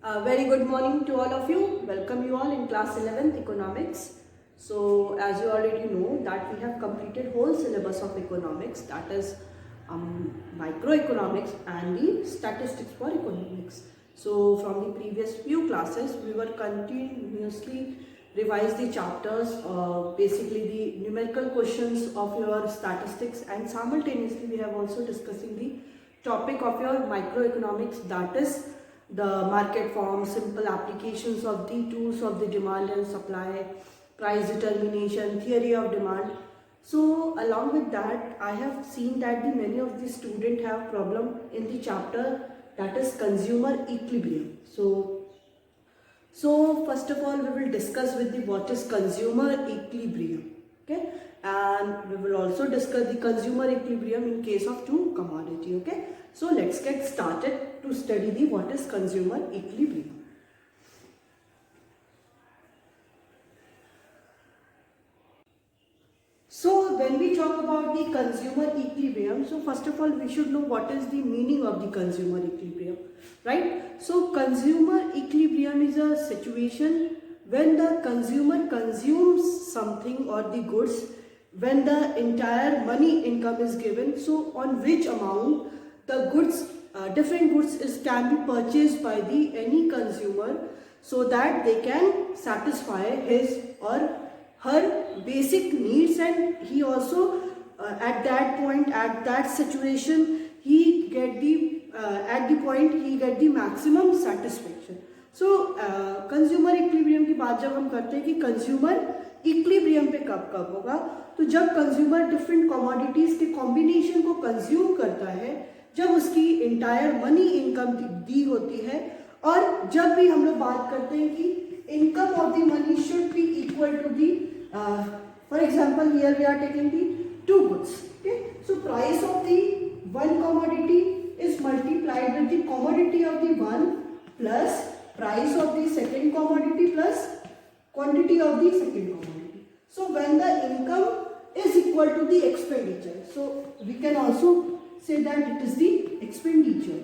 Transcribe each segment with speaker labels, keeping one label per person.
Speaker 1: Very good morning to all of you. Welcome you all in class 11th economics. So as you already know that we have completed whole syllabus of economics, that is microeconomics and the statistics for economics. So from the previous few classes we were continuously revise the chapters, basically the numerical questions of your statistics, and simultaneously we have also discussing the topic of your microeconomics, that is the market form, simple applications of the tools of the demand and supply, price determination, theory of demand. So along with that, I have seen that many of the students have problem in the chapter, that is consumer equilibrium. So first of all, we will discuss with the what is consumer equilibrium, okay, and we will also discuss the consumer equilibrium in case of two commodity, okay. So let's get started to study the what is consumer equilibrium. So when we talk about the consumer equilibrium, so first of all we should know what is the meaning of the consumer equilibrium, right? So consumer equilibrium is a situation when the consumer consumes something or the goods, when the entire money income is given, so on which amount the goods, different goods can be purchased by the any consumer, so that they can satisfy his or her basic needs, and he also at that point, at that situation, he get the at the point he get the maximum satisfaction. So consumer equilibrium की बात जब हम करते हैं कि consumer equilibrium पे कब कब होगा, तो जब कंज्यूमर डिफरेंट कमोडिटीज के कॉम्बिनेशन को कंज्यूम करता है, जब उसकी इंटायर मनी इनकम दी होती है, और जब भी हम लोग बात करते हैं कि income of the money should be equal to the for example here we are taking the two goods, okay. So price of the one commodity is multiplied with the commodity of the one plus price of the second commodity plus quantity of the second commodity. So when the income is equal to the expenditure, so we can also say that it is the expenditure.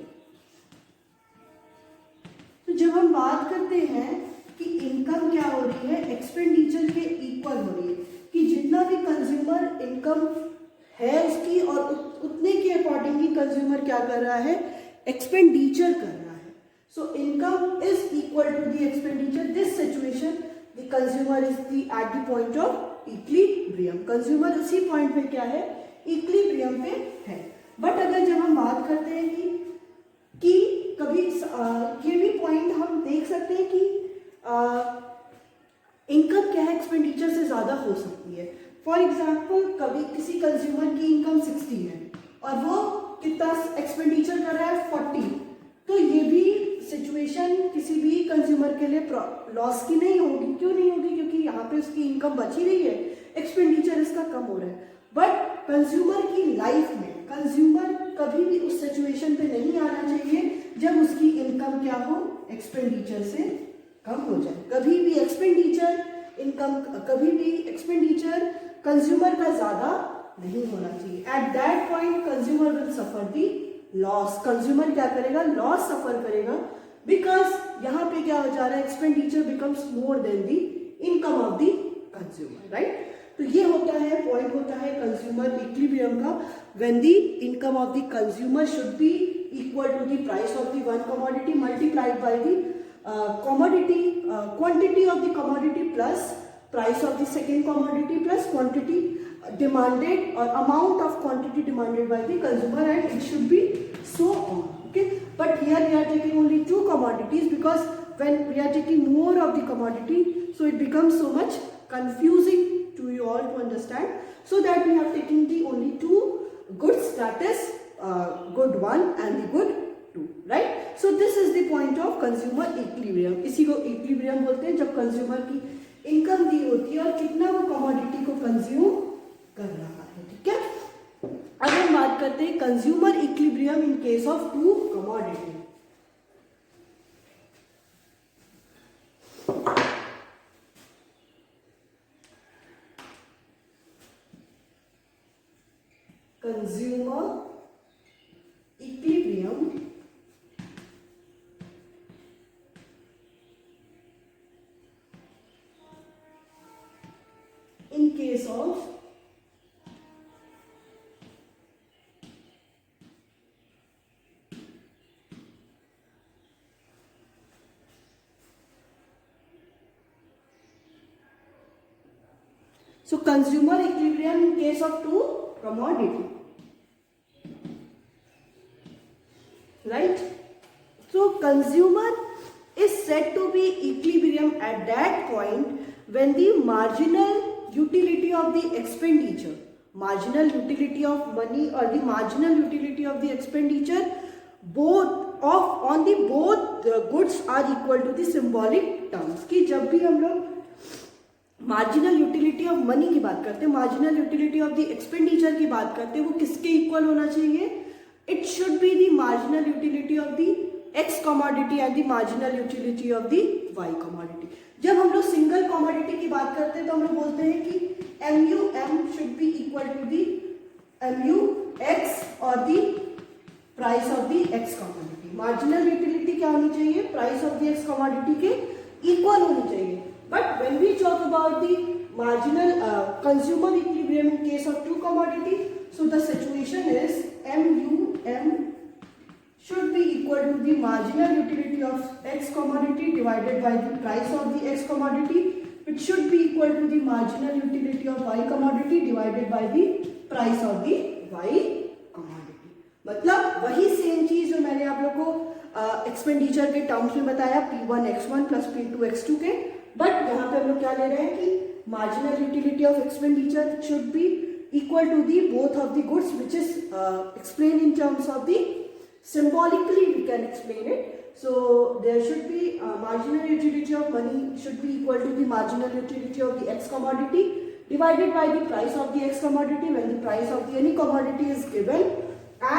Speaker 1: तो जब हम बात करते हैं कि income क्या हो रही है, एक्सपेंडिचर के इक्वल हो रही है, कि जितना भी कंज्यूमर इनकम है उसकी और उतने के अकॉर्डिंगली कंज्यूमर क्या कर रहा है, एक्सपेंडिचर कर रहा है. So income is equal to the expenditure. This situation the consumer is the at the point of equilibrium. Consumer उसी पॉइंट पे क्या है, इक्विलिब्रियम पे है. बट अगर जब हम बात करते हैं कि कभी ये भी पॉइंट हम देख सकते हैं कि इनकम क्या है, एक्सपेंडिचर से ज़्यादा हो सकती है. फॉर एग्जाम्पल कभी किसी कंज्यूमर की इनकम 60 है और वो कितना एक्सपेंडिचर कर रहा है 40, तो ये भी सिचुएशन किसी भी कंज्यूमर के लिए लॉस की नहीं होगी. क्यों नहीं होगी, क्योंकि यहाँ पे उसकी इनकम बची रही है, एक्सपेंडिचर इसका कम हो रहा है. बट कंज्यूमर की लाइफ में कंज्यूमर कभी भी उस सिचुएशन पे नहीं आना चाहिए जब उसकी इनकम क्या हो, एक्सपेंडिचर से कम हो जाए. कभी भी एक्सपेंडिचर इनकम, कभी भी एक्सपेंडिचर कंज्यूमर का ज्यादा नहीं होना चाहिए. At that point consumer will suffer the loss. Consumer क्या करेगा, लॉस सफर करेगा, बिकॉज यहाँ पे क्या हो जा रहा है, expenditure becomes more than the income of the consumer, right. तो ये होता है, पॉइंट होता है कंज्यूमर इक्विलिब्रियम का, when the income of the consumer should be equal to the price of the one commodity multiplied by the commodity quantity of the commodity plus price of the second commodity plus quantity demanded or amount of quantity demanded by the consumer, and it should be so on, okay. But here we are taking only two commodities, because when we are taking more of the commodity, so it becomes so much confusing to you all to understand. So that we have taken the only two goods, that is good 1 and the good 2, right. So this is the point of consumer equilibrium. इसी को equilibrium बोलते हैं, जब consumer की income दी होती है और कितना वो कमोडिटी को कंज्यूम कर रहा है, ठीक है. अब हम बात करते हैं consumer equilibrium in case of two commodity. Consumer equilibrium case of so consumer equilibrium in case of two commodity, right? So consumer is said to be equilibrium at that point when the marginal utility of the expenditure, marginal utility of money or the marginal utility of the expenditure, both the goods are equal to the symbolic terms. कि जब भी हम लोग marginal utility of money की बात करते हैं, marginal utility of the expenditure की बात करते हैं, वो किसके इक्वल होना चाहिए? It should be the marginal utility of the X commodity and the marginal utility of the Y commodity. जब हम लोग सिंगल कमोडिटी की बात करते हैं तो हम लोग बोलते हैं कि MUM should be equal to the MUX और the price of the X commodity. Marginal utility क्या होनी चाहिए? Price of the X commodity के इक्वल होनी चाहिए. But when we talk about the marginal consumer equilibrium in case of two commodity, so the situation is MUM should be equal to the marginal utility of X commodity divided by the price of the X commodity. It should be equal to the marginal utility of Y commodity divided by the price of the Y commodity. मतलब वही same चीज जो मैंने आप लोग को expenditure के terms में बताया P1X1 प्लस P2X2 के, बट यहाँ पे हम लोग क्या ले रहे हैं कि marginal utility of expenditure should be equal to the both of the goods which is explain in terms of the symbolically we can explain it. So there should be marginal utility of money should be equal to the marginal utility of the X commodity divided by the price of the X commodity when the price of the any commodity is given,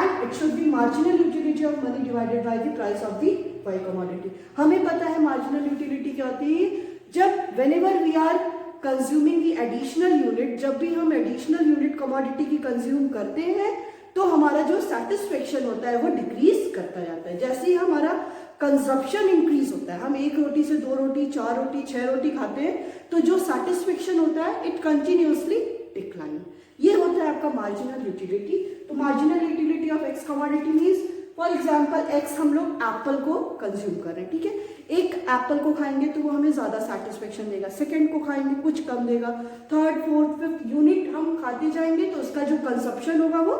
Speaker 1: and it should be marginal utility of money divided by the price of the Y commodity. हमें पता है marginal utility क्या होती है? जब whenever we are consuming the additional unit, जब भी हम additional unit commodity की consume करते हैं तो हमारा जो satisfaction होता है वो decrease करता जाता है. जैसे ही हमारा consumption increase होता है, हम एक रोटी से 2 रोटी 4 रोटी 6 रोटी खाते हैं तो जो satisfaction होता है it continuously decline. ये होता है आपका marginal utility. तो marginal utility of X commodity means for example x हम लोग एप्पल को कंज्यूम कर रहे हैं, ठीक है. एक एप्पल को खाएंगे तो वो हमें ज्यादा सेटिस्फेक्शन देगा, सेकंड को खाएंगे कुछ कम देगा, थर्ड फोर्थ फिफ्थ यूनिट हम खाते जाएंगे तो उसका जो कंजप्शन होगा वो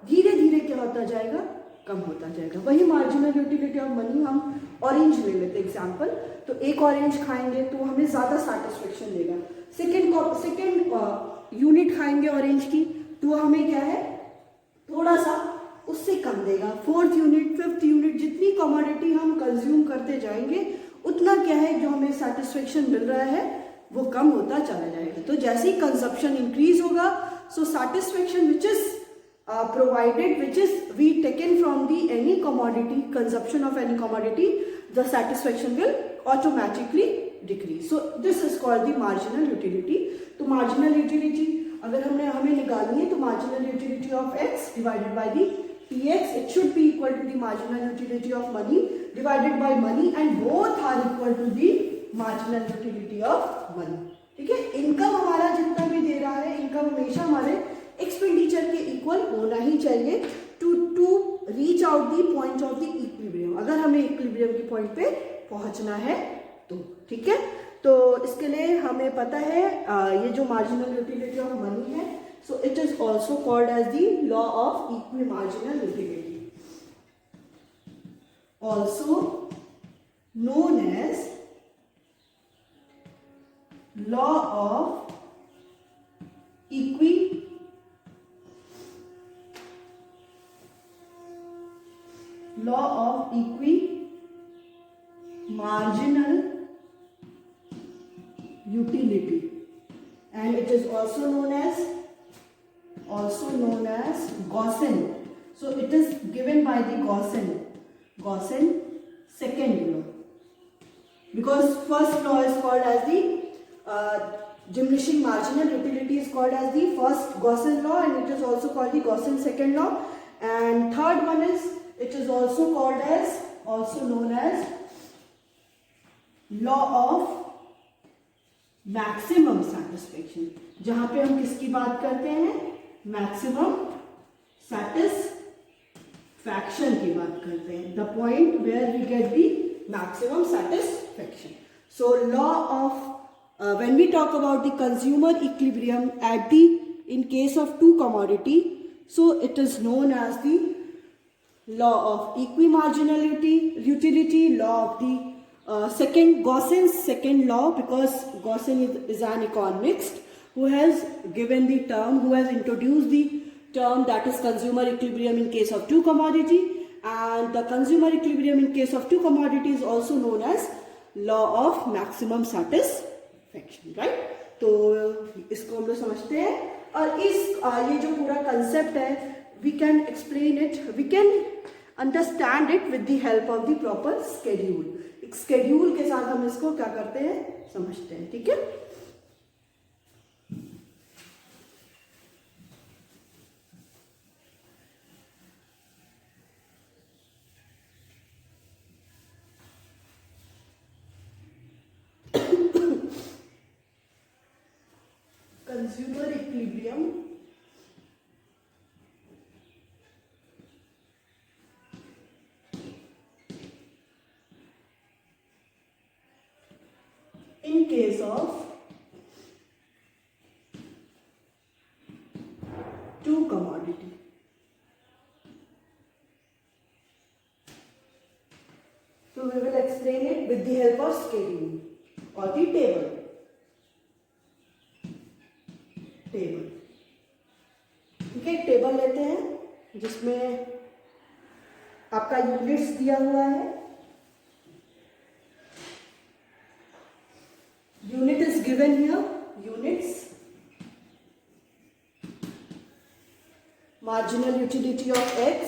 Speaker 1: धीरे धीरे क्या होता जाएगा? कम होता जाएगा. वही मार्जिनल यूटिलिटी ऑफ मनी. हम ऑरेंज ले लेते एग्जाम्पल, तो एक ऑरेंज खाएंगे तो हमें ज्यादा सेटिस्फेक्शन देगा, सेकेंड यूनिट खाएंगे ऑरेंज की तो हमें क्या है थोड़ा सा उससे कम देगा, फोर्थ यूनिट फिफ्थ यूनिट जितनी कमोडिटी हम कंज्यूम करते जाएंगे उतना क्या है जो हमें सेटिस्फेक्शन मिल रहा है वो कम होता चला जाएगा. तो जैसे ही कंजप्शन इंक्रीज होगा so satisfaction which is provided which is we taken from the any commodity, consumption of any commodity, the satisfaction will automatically decrease. So this is called the marginal utility. तो marginal utility अगर हमें निकालनी है तो marginal utility of x divided by the px, it should be equal to the marginal utility of money divided by money, and both are equal to the marginal utility of money. ठीक है. Income हमारा जितना भी दे रहा है income हमेशा हमारे expenditure के इक्वल होना ही चाहिए to reach out the point of the equilibrium. अगर हमें इक्विलिब्रियम की पॉइंट पे पहुंचना है तो ठीक है. तो इसके लिए हमें पता है ये जो मार्जिनल यूटिलिटी ऑफ मनी है, so it is also called as the law of equi marginal utility, also known as law of equi marginal utility, and it is also known as Gaussian. So it is given by the Gaussian second law, because first law is called as the diminishing marginal utility is called as the first Gaussian law, and it is also called the Gaussian second law, and third one is it is also called as known as law of maximum satisfaction, जहां पे हम किसकी बात करते हैं, maximum satisfaction की बात करते हैं, the point where we get the maximum satisfaction. So law of when we talk about the consumer equilibrium at the in case of two commodity, so it is known as the law of equimarginality utility, law of the Gaussian's second law, because Gaussian is an economist who has given the term, who has introduced the term that is consumer equilibrium in case of two commodity, and the consumer equilibrium in case of two commodity is also known as law of maximum satisfaction, right? तो इसको हम लोग समझते हैं, और इस ये जो पूरा कंसेप्ट है, we can explain it, we can understand it with the help of the proper schedule. एक schedule के साथ हम इसको क्या करते हैं, समझते हैं, ठीक है. Consumer equilibrium in case of two commodity. So we will explain it with the help of schedule or the table. ठीक है, टेबल लेते हैं जिसमें आपका यूनिट्स दिया हुआ है. Unit is given here, units, marginal utility of x,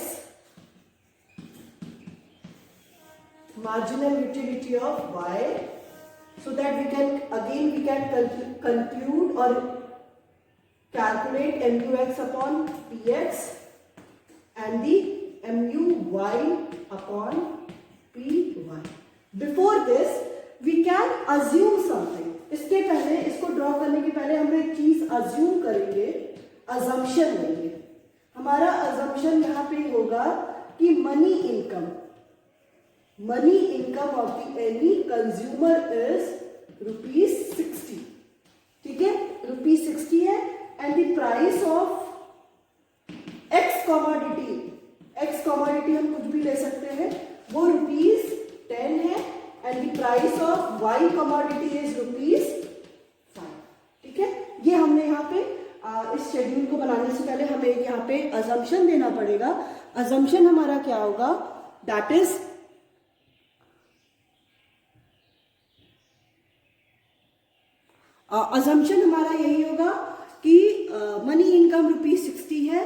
Speaker 1: marginal utility of y, so that we can conclude or calculate mu(x) upon px and the mu(y) upon py. Before this we can assume something. इसके पहले, इसको draw करने के पहले हम एक चीज assume करेंगे, assumption लेंगे. हमारा assumption यहाँ पे होगा कि money income of the any consumer is ₹60. ठीक है, ₹60 है, and the price of x commodity हम कुछ भी ले सकते हैं, वो ₹10 है, and the price of y commodity is ₹5. ठीक है, ये हमने यहाँ पे इस शेड्यूल को बनाने से पहले हमें यहाँ पे assumption देना पड़ेगा. assumption हमारा क्या होगा, that is assumption हमारा यही होगा कि मनी इनकम ₹60 है,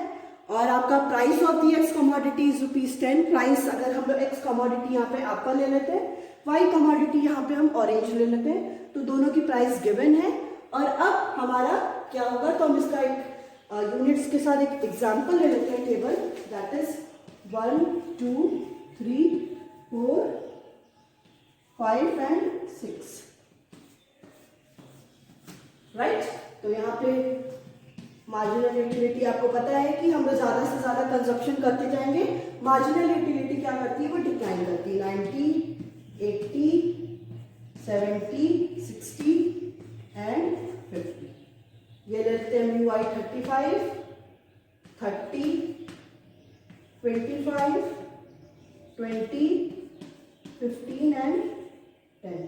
Speaker 1: और आपका price of the x commodity is ₹10. Price अगर हम लोग एक्स कमोडिटी यहाँ पे एप्पल ले लेते हैं, वाई कमोडिटी यहाँ पे हम ऑरेंज ले लेते हैं, तो दोनों की प्राइस गिवन है. और अब हमारा क्या होगा, तो हम इसका एक यूनिट्स के साथ एक एग्जांपल ले लेते हैं, table, that is 1 2 3 4 5 and 6, right. तो यहाँ पे मार्जिनल यूटिलिटी आपको पता है कि हम ज्यादा से ज्यादा कंजप्शन करते जाएंगे. मार्जिनल यूटिलिटी क्या करती है, वो डिक्लाइन करती है. 90 80 70 60 एंड 50. ये लेते हैं MUI 35 30 25 20 15 एंड 10.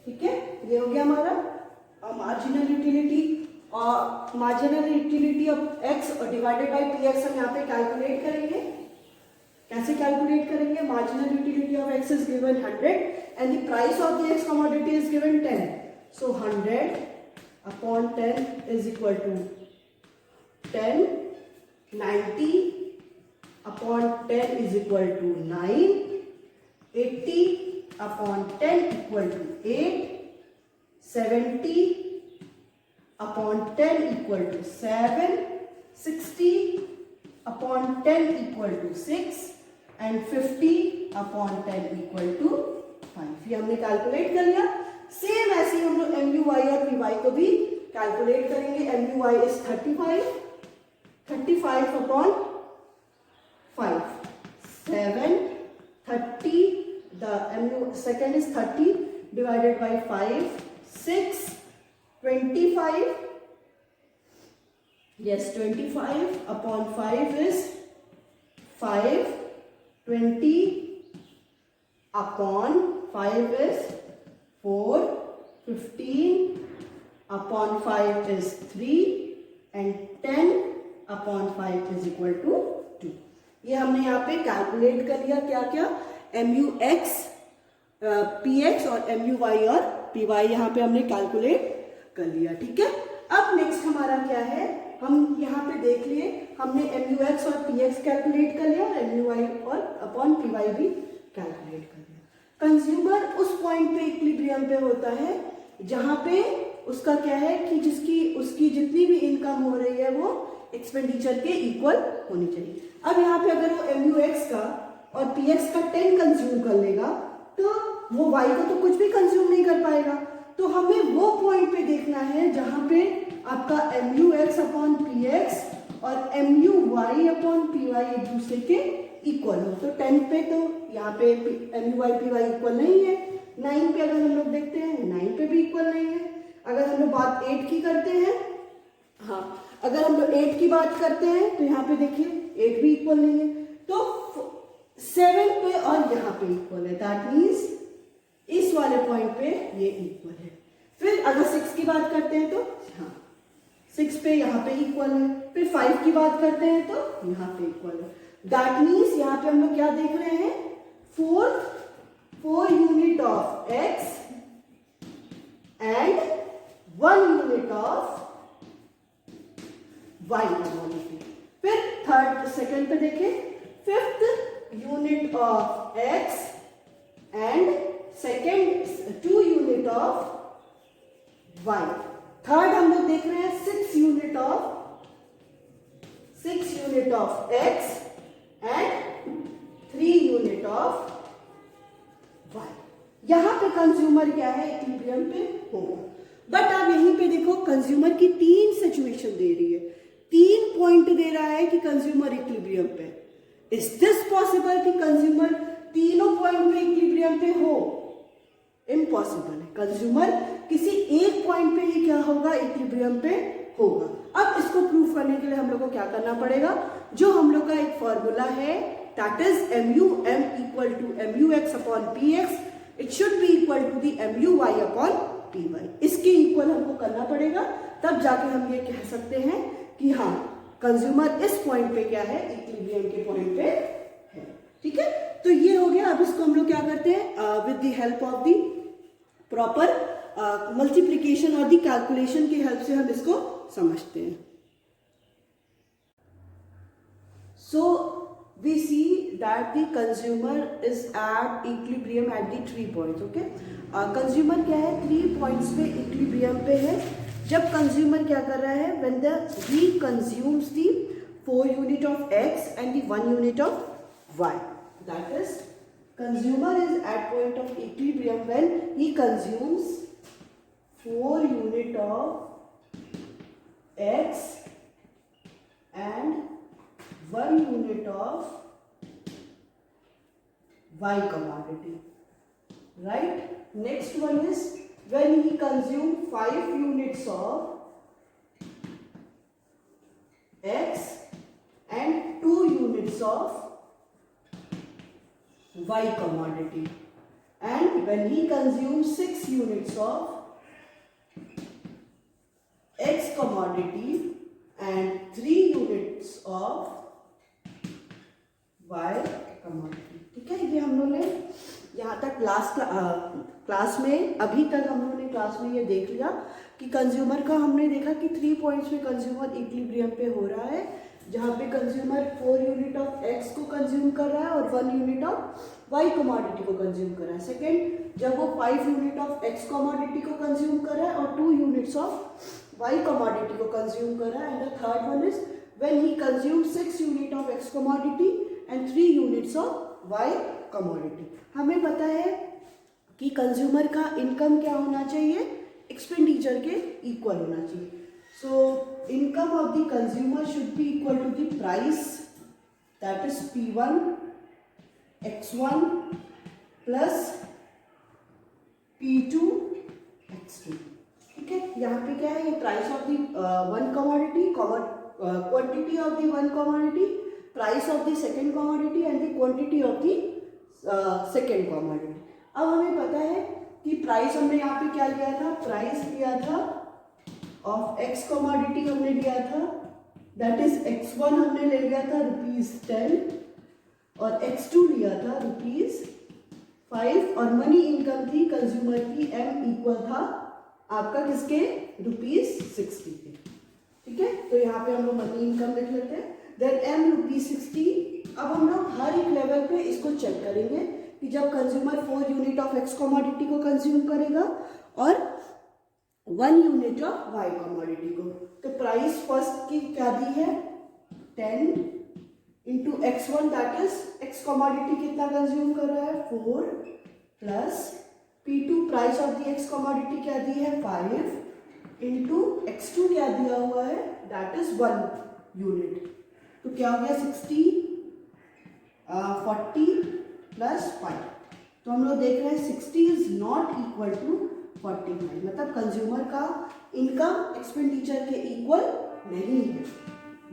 Speaker 1: ठीक है, ये हो गया हमारा मार्जिनल यूटिलिटी. और marginal utility of x divided by px हम यहाँ पे कैलकुलेट करेंगे. कैसे कैलकुलेट करेंगे, marginal utility of x is given 100 and the price of the x commodity is given 10. So 100 upon 10 is equal to 10. 90 upon 10 is equal to 9. 80 upon 10 equal to 8. 70 upon 10 equal to 7. 60 upon 10 equal to 6 and 50 upon 10 equal to 5. ये हमने calculate कर लिया. Same ऐसे ही हम लोग MUY और PY को भी कैलकुलेट करेंगे. MUY is 35 upon 5, 7, 30, the second is 30 divided by 5, 6, 25, yes 25 upon 5 is 5, 20 upon 5 is 4, 15 upon 5 is 3 and 10 upon 5 is equal to 2. ये हमने यहाँ पे कैलकुलेट कर लिया क्या क्या, MUX, PX और MUY और PY यहाँ पे हमने कैलकुलेट कर लिया. ठीक है, अब नेक्स्ट हमारा क्या है, हम यहाँ पे देख लिए हमने MUX और PX कैलकुलेट कर लिया और MUY और अपॉन PY भी कैलकुलेट कर लिया. कंज्यूमर उस पॉइंट पे इक्विलिब्रियम पे होता है जहां पे उसका क्या है कि उसकी जितनी भी इनकम हो रही है वो एक्सपेंडिचर के इक्वल होनी चाहिए. अब यहाँ पे अगर वो MUX का और PX का 10 कंज्यूम कर लेगा तो वो Y को तो कुछ भी कंज्यूम नहीं कर पाएगा. तो हमें वो पॉइंट पे देखना है जहां पे आपका MUX अपॉन PX और MUY अपॉन PY एक दूसरे के इक्वल हो. तो 10 पे तो यहाँ पे MUY PY इक्वल नहीं है. 9 पे अगर हम लोग देखते हैं 9 पे भी इक्वल नहीं है. अगर हम लोग बात 8 की करते हैं, हाँ अगर हम लोग 8 की बात करते हैं तो यहाँ पे देखिए 8 भी इक्वल नहीं है. तो 7 पे और यहाँ पे इक्वल है. दैट मीन्स इस वाले पॉइंट पे ये इक्वल है. फिर अगर 6 की बात करते हैं तो हाँ 6 पे यहाँ पे इक्वल है. फिर 5 की बात करते हैं तो यहाँ पे इक्वल है. दैट मीन्स यहाँ पे हम लोग क्या देख रहे हैं, 4 unit of X and 1 unit of Y quantity. फिर सेकंड पे देखें 5th unit of X and second 2 unit of Y. Third हम लोग देख रहे हैं 6 unit of X and 3 unit of Y. यहां पे कंज्यूमर क्या है, इक्विलिब्रियम पे होगा. बट आप यहीं पे देखो कंज्यूमर की 3 सिचुएशन दे रही है, 3 पॉइंट दे रहा है कि कंज्यूमर इक्विलिब्रियम पे. इज दिस पॉसिबल कि कंज्यूमर तीनों पॉइंट पे इक्विलिब्रियम पे हो? इम्पॉसिबल है. कंज्यूमर किसी एक पॉइंट पे ही क्या होगा, इक्विलिब्रियम पे होगा. अब इसको प्रूफ करने के लिए हम लोग को क्या करना पड़ेगा, जो हम लोग का एक फॉर्मूला है that is MUM equal to MUX upon PX, it should be equal to the MUY upon PY. इसके इक्वल हमको करना पड़ेगा, तब जाके हम ये कह सकते हैं कि हाँ कंज्यूमर इस पॉइंट पे क्या है, इक्विलिब्रियम के पॉइंट पे है. ठीक है, तो ये हो गया. अब इसको हम लोग क्या करते हैं, with the help of the proper multiplication और द कैलकुलेशन की हेल्प से हम इसको समझते हैं. सो we see that the consumer is at equilibrium at the 3 points. okay, consumer क्या है 3 points पे equilibrium पे है. जब consumer क्या कर रहा है, when he consumes the 4 unit of X and the 1 unit of Y, that is consumer is at point of equilibrium when he consumes 4 unit of X and 1 unit of Y commodity. Right? Next one is when he consumes 5 units of X and 2 units of Y commodity. And when he consumes 6 units of X commodity and 3 units of Y commodity. ठीक है, ये हम लोग ने यहाँ तक class में अभी तक हम लोगों ने क्लास में ये देख लिया कि कंज्यूमर का हमने देखा कि 3 पॉइंट्स में कंज्यूमर इक्विलिब्रियम पे हो रहा है, जहाँ पे कंज्यूमर 4 यूनिट ऑफ X को कंज्यूम कर रहा है और 1 यूनिट ऑफ Y कमोडिटी को कंज्यूम कर रहा है. सेकेंड, जब वो 5 यूनिट ऑफ X कमोडिटी को कंज्यूम कर रहा है और 2 यूनिट्स ऑफ Y कमोडिटी को कंज्यूम कर रहा है. And the third one is when he consume 6 unit of X commodity and 3 units of Y commodity. हमें पता है कि कंज्यूमर का इनकम क्या होना चाहिए, एक्सपेंडिचर के इक्वल होना चाहिए. So income of the consumer should be equal to the price, that is P1 X1 plus P2 X2. ठीक है, यहाँ पे क्या है, ये price of the one commodity, quantity of the one commodity, price of the second commodity and the quantity of the second commodity. अब हमें पता है कि प्राइस हमने यहाँ पे क्या लिया था, प्राइस लिया था ऑफ एक्स कमोडिटी हमने लिया था, दैट इज X1 हमने ले लिया था ₹10 और X2 लिया था ₹5 और मनी इनकम थी कंज्यूमर की M इक्वल था आपका किसके, ₹60 के. ठीक है, तो यहाँ पे हम लोग मनी इनकम लिख लेते हैं, देन M ₹60. अब हम लोग हर एक लेवल पे इसको चेक करेंगे कि जब consumer 4 unit of x commodity को कंज्यूम करेगा और 1 यूनिट ऑफ वाई कमोडिटी को, तो प्राइस फर्स्ट की क्या दी है 10 into X1, that is x commodity कितना कंज्यूम कर रहा है 4 plus P2 price of the x commodity क्या दी है 5 इंटू X2 क्या दिया हुआ है दैट इज 1 यूनिट. तो क्या हो गया 60 40 प्लस 5. तो हम लोग देख रहे हैं 60 इज नॉट इक्वल टू 45, मतलब कंज्यूमर का इनकम एक्सपेंडिचर के इक्वल नहीं है.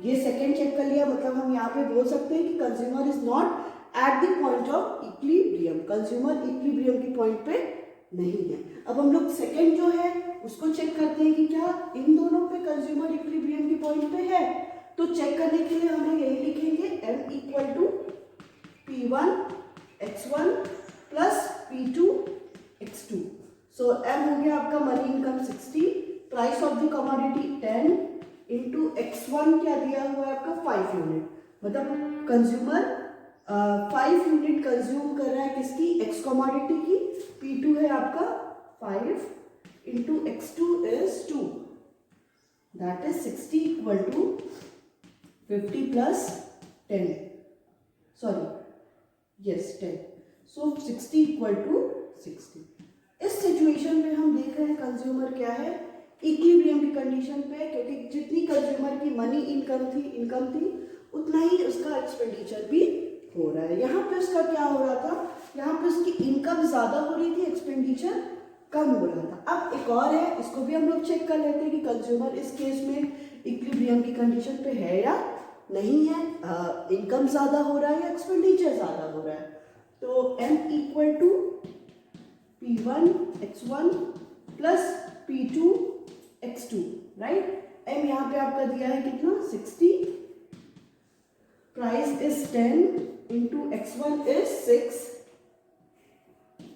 Speaker 1: ये सेकेंड चेक कर लिया, मतलब हम यहाँ पे बोल सकते हैं कि consumer is not at the point of equilibrium, consumer equilibrium की पॉइंट पे नहीं है. अब हम लोग सेकेंड जो है उसको चेक करते हैं कि क्या इन दोनों पे कंज्यूमर इक्विलिब्रियम की पॉइंट पे है. तो चेक करने के लिए हम लोग यही लिखेंगे M equal to P1 X1 plus P2 X2. So M हो गया आपका money income 60, price of the commodity 10 into X1 क्या दिया हुआ है आपका 5 यूनिट, मतलब कंज्यूमर 5 यूनिट कंज्यूम कर रहा है किसकी, एक्स कमोडिटी की. P2 है आपका 5 into X2 is 2, that is 60 equal to 50 plus 10, sorry yes 10. So 60 equal to 60. इस सिचुएशन में हम देख रहे हैं कंज्यूमर क्या है, इक्विलिब्रियम की कंडीशन पे, क्योंकि जितनी कंज्यूमर की मनी इनकम थी उतना ही उसका एक्सपेंडिचर भी हो रहा है. यहाँ पे उसका क्या हो रहा था, यहाँ पे उसकी इनकम ज़्यादा हो रही थी, एक्सपेंडिचर कम हो रहा था. अब एक और है, इसको भी हम लोग चेक कर लेते हैं कि कंज्यूमर इस केस में इक्विलिब्रियम की कंडीशन पे है या नहीं है, इनकम ज़्यादा हो रहा है या एक्सपेंडिचर ज़्यादा हो रहा है. तो M equal to P1 X1 plus P2 X2, right. M यहाँ पे आपका दिया है कितना 60, price is 10 into X1 is 6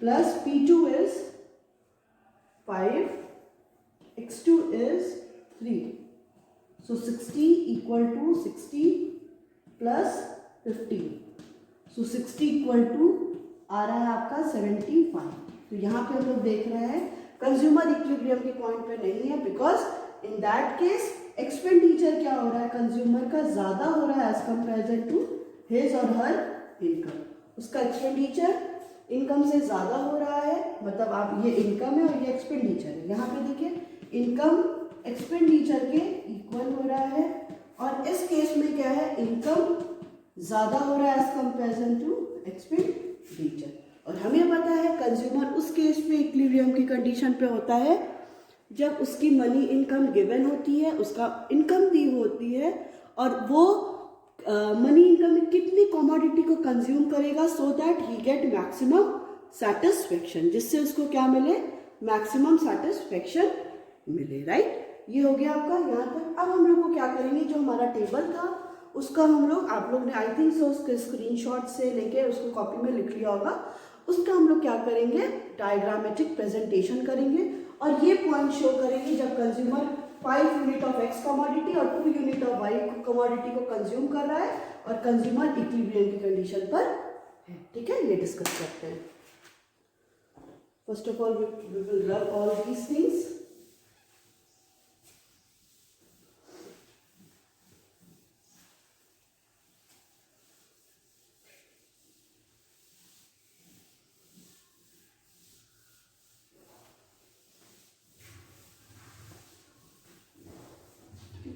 Speaker 1: plus P2 is 5, X2 is 3. So 60 equal to 60 plus 15. So 60 equal to आ रहा है आपका 75. तो यहाँ पे हम लोग देख रहे हैं कंज्यूमर इक्विलिब्रियम के पॉइंट पे नहीं है, because in that case expenditure क्या हो रहा है कंज्यूमर का ज़्यादा हो रहा है एज कंपेरिजन टू हिज और हर इनकम. उसका एक्सपेंडिचर इनकम से ज़्यादा हो रहा है, मतलब आप ये इनकम है और ये एक्सपेंडिचर है. यहाँ पे देखिए इनकम एक्सपेंडिचर के इक्वल हो रहा है और इस केस में क्या है इनकम ज़्यादा हो रहा है एज कंपेरिजन टू एक्सपेंडिचर. और हमें पता है कंज्यूमर उस केस में इक्विलिब्रियम की कंडीशन पे होता है जब उसकी मनी इनकम गिवन होती है, उसका इनकम दी होती है और वो मनी इनकम में कितनी कमोडिटी को कंज्यूम करेगा so that he get maximum satisfaction, जिससे उसको क्या मिले मैक्सिमम सेटिस्फेक्शन मिले, राइट. ये हो गया आपका यहाँ तक. अब हम लोग को क्या करेंगे, जो हमारा टेबल था उसका हम लोग, आप लोग ने आई थिंक सो उसके स्क्रीनशॉट से लेके उसको कॉपी में लिख लिया होगा, उसका हम लोग क्या करेंगे डायग्रामेटिक प्रेजेंटेशन करेंगे और ये पॉइंट शो करेंगे जब consumer 5 unit of x commodity और 2 यूनिट ऑफ वाई कमोडिटी को कंज्यूम कर रहा है और कंज्यूमर इक्विलिब्रियम की कंडीशन पर है. ठीक है, ये डिस्कस करते हैं. First of all we will rub all these things.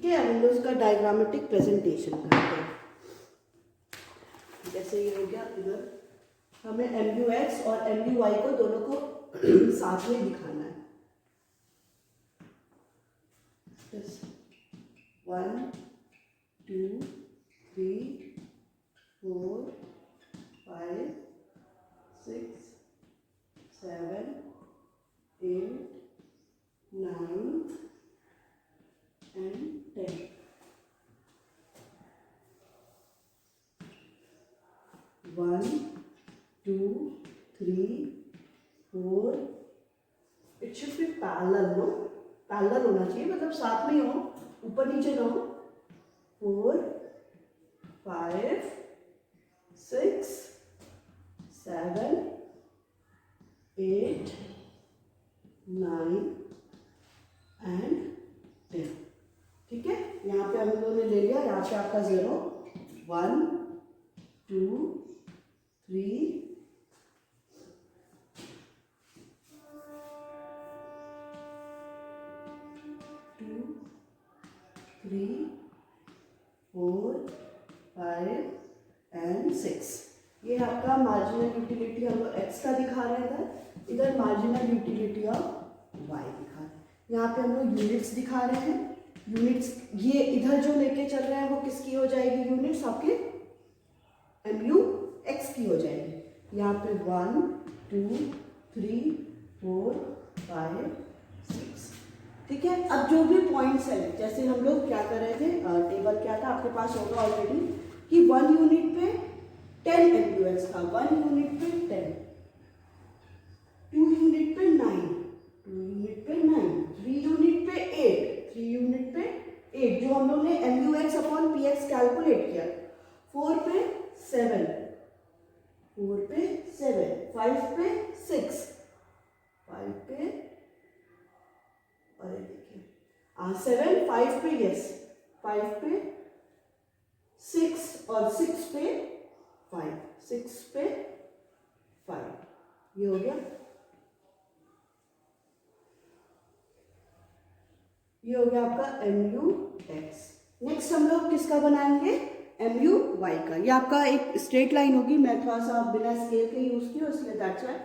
Speaker 1: है, अब हम लोग इसका डायग्रामेटिक प्रेजेंटेशन करते हैं। जैसे ये हो गया, इधर हमें MUX और MUY को दोनों को साथ में दिखाना है। 1 2 3 4 5 6 7 8 9 and 10. 1 2 3 4, it should be parallel, no, parallel होना चाहिए, मतलब साथ में हो, ऊपर नीचे ना हो। 4 5 6 7 8 9 एंड 10। ठीक है, यहाँ पे हम लोगों ने ले लिया, यहाँ पे आपका 0 1 2 3 2 3 4 5 एंड 6। ये आपका मार्जिनल यूटिलिटी हम लोग x का दिखा रहे हैं, इधर मार्जिनल यूटिलिटी ऑफ y दिखा रहे हैं। यहाँ पे हम लोग यूनिट्स दिखा रहे हैं। यूनिट्स ये इधर जो लेके चल रहे हैं वो किसकी हो जाएगी? यूनिट्स आपके MUX की हो जाएगी। यहाँ पे 1 2 3 4 5 6। ठीक है, अब जो भी पॉइंट्स है, जैसे हम लोग क्या कर रहे थे, टेबल क्या था आपके पास होगा ऑलरेडी कि 1 यूनिट पे 10 MUX था, 1 यूनिट पे 10, 2 यूनिट पे 9, 2 यूनिट पे 9, 3 यूनिट पे 8, 3 यूनिट पे 8 जो हम लोग ने MUX अपॉन PX कैलकुलेट किया। 4 पे 7, 4 पे 7, 5 पे 6, 5 पे, अरे देखिए 7, 5 पे, यस 5 पे 6 और 6 पे 5, 6 पे 5, ये हो गया। ये हो गया आपका MUX। नेक्स्ट हम लोग किसका बनाएंगे? MUY का। ये आपका एक स्ट्रेट लाइन होगी, मैं थोड़ा सा बिना स्केल के यूज की इसलिए दैट्स व्हाई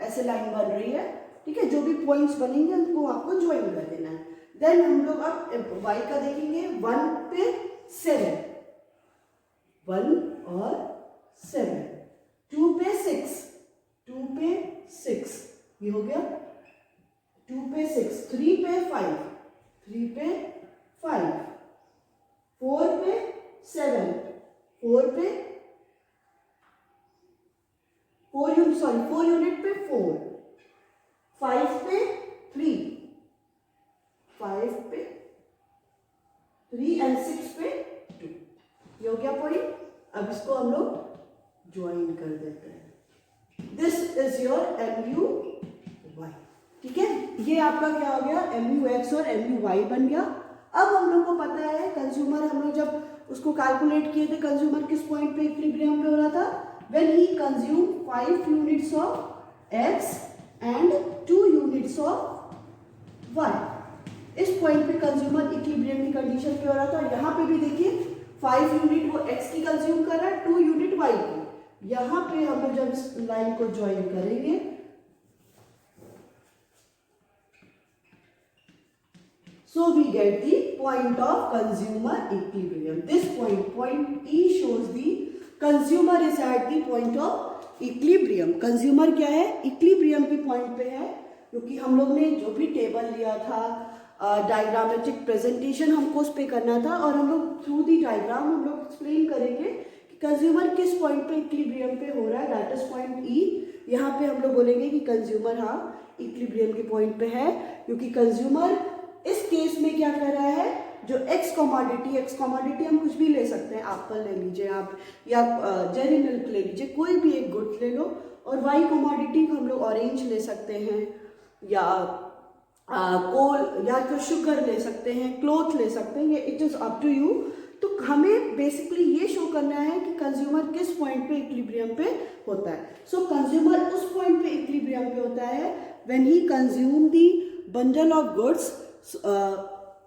Speaker 1: ऐसे लाइन बन रही है। ठीक है, जो भी पॉइंट्स बनेंगे उनको आपको ज्वाइन कर देना है। देन हम लोग अब y का देखेंगे। 1 पे 7, 1 और 7, 2 पे 6, 2 पे 6, ये हो गया 2 पे 6, 3 पे 5, 3 पे 5, 4 पे 7, 4 पे 4 यूनिट पे 4, 5 पे 3, 5 पे 3 एंड 6 पे 2, ये हो गया पॉइंट। अब इसको हम लोग ज्वाइन कर देते हैं। This is your MUY। ठीक है, ये आपका क्या हो गया? MUX और MUY बन गया। अब हम लोग को पता है कंज्यूमर, हम लोग जब उसको कैलकुलेट किए थे, कंज्यूमर किस पॉइंट पे इक्विलिब्रियम पे हो रहा था? When he consume 5 units of X and 2 units of Y। इस पॉइंट पे कंज्यूमर इक्विलिब्रियम की कंडीशन पे हो रहा था। यहाँ पे भी देखिए 5 यूनिट वो X की कंज्यूम कर रहा है, 2 यूनिट Y की। यहाँ पे हम लोग जब इस लाइन को ज्वाइन करेंगे so we get the point of consumer equilibrium. This point E shows the consumer is at the point of equilibrium. consumer क्या है? equilibrium के पॉइंट पे है, क्योंकि हम लोग ने जो भी टेबल लिया था, डायग्रामेटिक प्रेजेंटेशन हमको उस पे करना था, और हम लोग थ्रू दी डायग्राम हम लोग एक्सप्लेन करेंगे कि कंज्यूमर किस पॉइंट पे इक्विलिब्रियम पे हो रहा है, दैट इज पॉइंट ई। यहाँ पे हम लोग बोलेंगे कि कंज्यूमर हाँ इक्विलिब्रियम के पॉइंट पे है, क्योंकि कंज्यूमर इस केस में क्या कर रहा है, जो एक्स कमोडिटी हम कुछ भी ले सकते हैं, एप्पल ले लीजिए आप, या जेरी मिल्क ले लीजिए, कोई भी एक गुड्स ले लो, और वाई कमोडिटी हम लोग ऑरेंज ले सकते हैं, या कोल, या तो शुगर ले सकते हैं, क्लोथ ले सकते हैं, ये it is up to you. तो हमें बेसिकली ये शो करना है कि कंज्यूमर किस पॉइंट पे इक्विलिब्रियम पे होता है। सो कंज्यूमर उस पॉइंट पे इक्विलिब्रियम पे होता है when he consume the bundle of goods,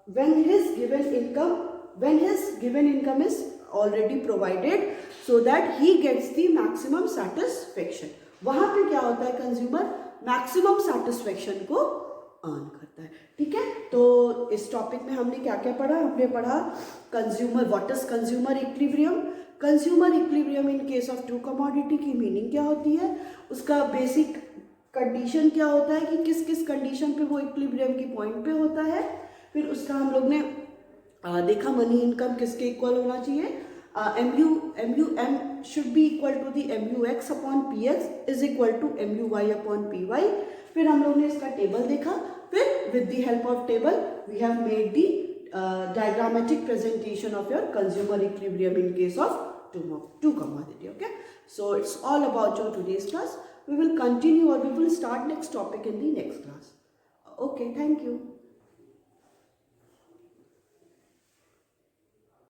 Speaker 1: when his given income when his given income is already provided so that he gets the maximum satisfaction. वहां पे क्या होता है, कंज्यूमर मैक्सिमम सेटिस्फेक्शन को अर्न करता है. ठीक है, तो इस टॉपिक में हमने क्या क्या पढ़ा? हमने पढ़ा consumer, what is consumer equilibrium, consumer equilibrium in case of two commodity की मीनिंग क्या होती है, उसका बेसिक कंडीशन क्या होता है कि किस किस कंडीशन पे वो इक्विलिब्रियम की पॉइंट पे होता है. फिर उसका हम लोग ने देखा मनी इनकम किसके इक्वल होना चाहिए, MUM should be equal to the MUX upon PX is equal to MUY upon PY. फिर हम लोग ने इसका टेबल देखा. फिर with the help of table we have made the diagrammatic presentation of your consumer equilibrium in case of two commodity. Okay, so it's all about your today's class. We will continue or we will start next topic in the next class. Okay, thank you.